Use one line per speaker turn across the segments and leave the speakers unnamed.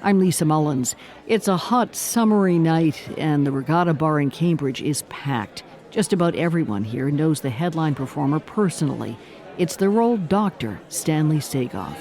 I'm Lisa Mullins. It's a hot, summery night, and the Regattabar in Cambridge is packed. Just about everyone here knows the headline performer personally. It's their old doctor, Stanley Sagov.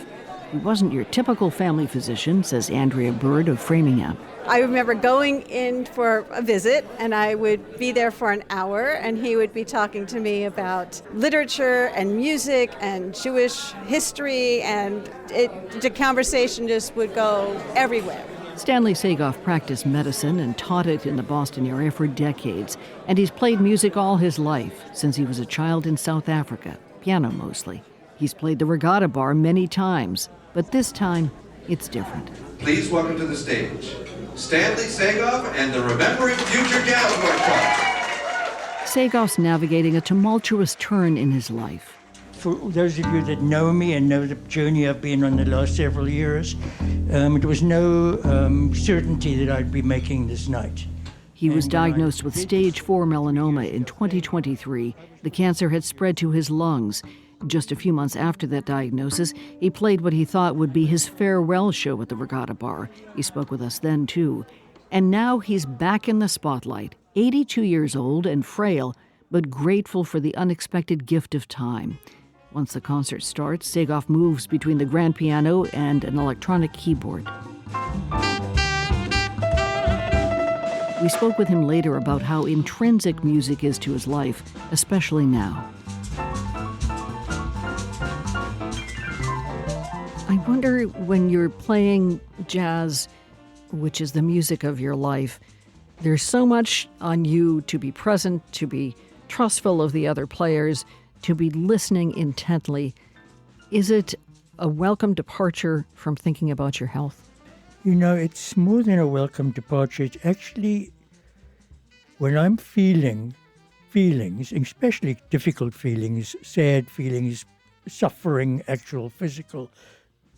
He wasn't your typical family physician, says Andrea Bird of Framingham.
I remember going in for a visit, and I would be there for an hour, and he would be talking to me about literature and music and Jewish history, and the conversation just would go everywhere.
Stanley Sagov practiced medicine and taught it in the Boston area for decades, and he's played music all his life, since he was a child in South Africa, piano mostly. He's played the Regattabar many times, but this time, it's different.
Please welcome to the stage, Stanley Sagov and the Remembering Future Jazz Orchestra.
Sagov's navigating a tumultuous turn in his life.
For those of you that know me and know the journey I've been on the last several years, there was no certainty that I'd be making this night.
He was diagnosed with stage 4 melanoma in 2023. The cancer had spread to his lungs. Just a few months after that diagnosis, he played what he thought would be his farewell show at the Regattabar. He spoke with us then, too. And now he's back in the spotlight, 82 years old and frail, but grateful for the unexpected gift of time. Once the concert starts, Sagov moves between the grand piano and an electronic keyboard. We spoke with him later about how intrinsic music is to his life, especially now. I wonder, when you're playing jazz, which is the music of your life, there's so much on you to be present, to be trustful of the other players, to be listening intently. Is it a welcome departure from thinking about your health?
You know, it's more than a welcome departure. It's actually, when I'm feeling feelings, especially difficult feelings, sad feelings, suffering, actual physical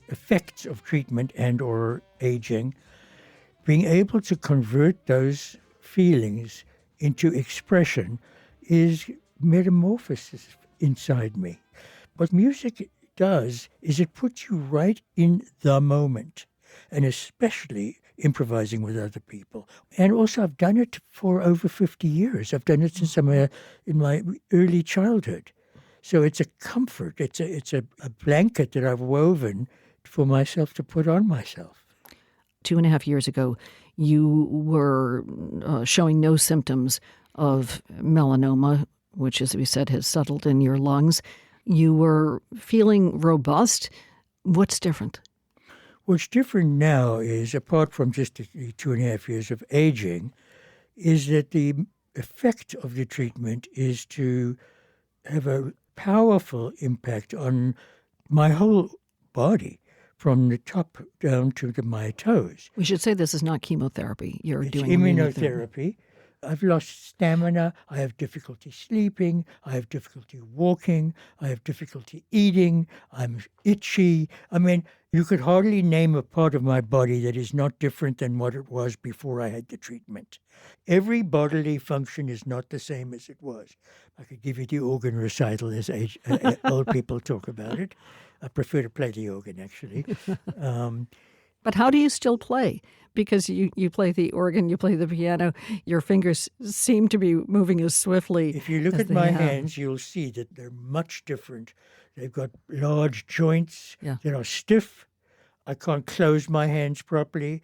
effects of treatment and or aging, being able to convert those feelings into expression is metamorphosis inside me. What music does is it puts you right in the moment, and especially improvising with other people. And also I've done it for over 50 years. I've done it since I'm in my early childhood. So it's a comfort. It's a blanket that I've woven for myself to put on myself.
2.5 years ago, you were showing no symptoms of melanoma, which, as we said, has settled in your lungs. You were feeling robust. What's different?
What's different now is, apart from just the 2.5 years of aging, is that the effect of the treatment is to have a powerful impact on my whole body, from the top down to my toes.
We should say this is not chemotherapy. It's doing
immunotherapy. I've lost stamina. I have difficulty sleeping. I have difficulty walking. I have difficulty eating. I'm itchy. I mean, you could hardly name a part of my body that is not different than what it was before I had the treatment. Every bodily function is not the same as it was. I could give you the organ recital as old people talk about it. I prefer to play the organ, actually.
But how do you still play? Because you play the organ, you play the piano, your fingers seem to be moving as swiftly.
If you look at my hands, you'll see that they're much different. They've got large joints that are stiff. I can't close my hands properly.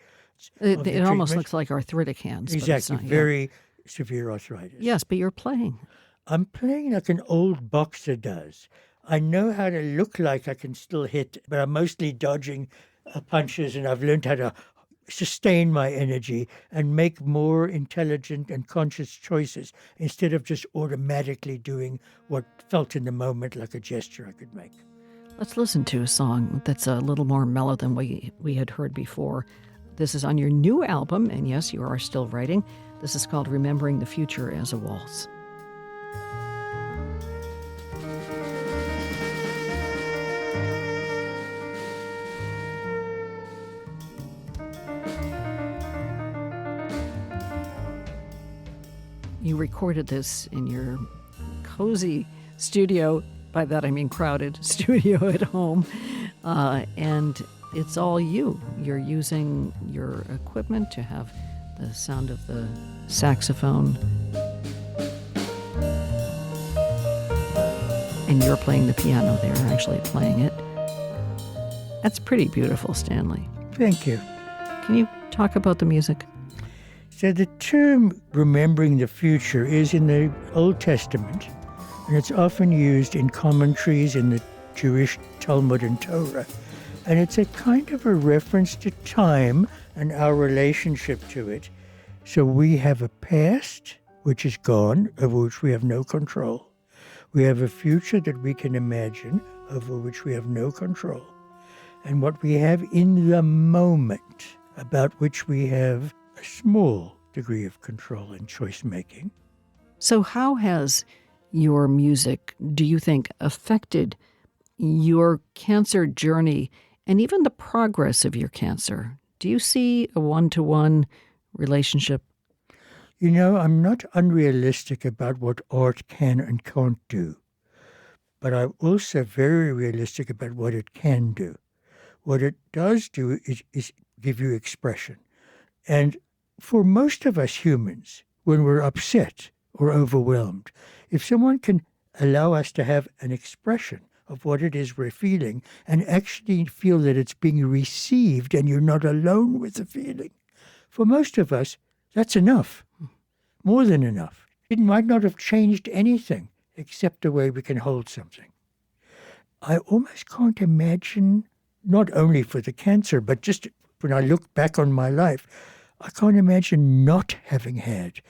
It almost looks like arthritic hands.
Exactly,
but it's not,
very severe arthritis.
Yes, but you're playing.
I'm playing like an old boxer does. I know how to look like I can still hit, but I'm mostly dodging punches, and I've learned how to sustain my energy and make more intelligent and conscious choices instead of just automatically doing what felt in the moment like a gesture I could make.
Let's listen to a song that's a little more mellow than we had heard before. This is on your new album, and yes, you are still writing. This is called Remembering the Future as a Waltz. You recorded this in your cozy studio. By that I mean crowded studio at home. And it's all you. You're using your equipment to have the sound of the saxophone. And you're playing the piano there, actually playing it. That's pretty beautiful, Stanley.
Thank you.
Can you talk about the music?
So the term remembering the future is in the Old Testament, and it's often used in commentaries in the Jewish Talmud and Torah. And it's a kind of a reference to time and our relationship to it. So we have a past, which is gone, over which we have no control. We have a future that we can imagine, over which we have no control. And what we have in the moment, about which we have a small degree of control and choice-making.
So how has your music, do you think, affected your cancer journey and even the progress of your cancer? Do you see a one-to-one relationship?
You know, I'm not unrealistic about what art can and can't do, but I'm also very realistic about what it can do. What it does do is give you expression. And for most of us humans, when we're upset or overwhelmed, if someone can allow us to have an expression of what it is we're feeling and actually feel that it's being received and you're not alone with the feeling, for most of us, that's enough. More than enough. It might not have changed anything except the way we can hold something. I almost can't imagine, not only for the cancer, but just when I look back on my life, I can't imagine not having had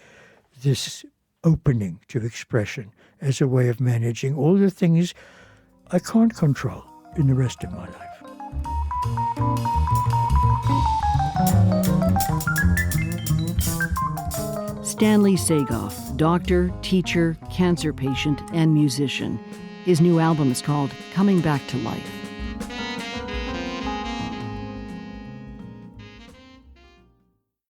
this opening to expression as a way of managing all the things I can't control in the rest of my life.
Stanley Sagov, doctor, teacher, cancer patient, and musician. His new album is called Coming Back to Life.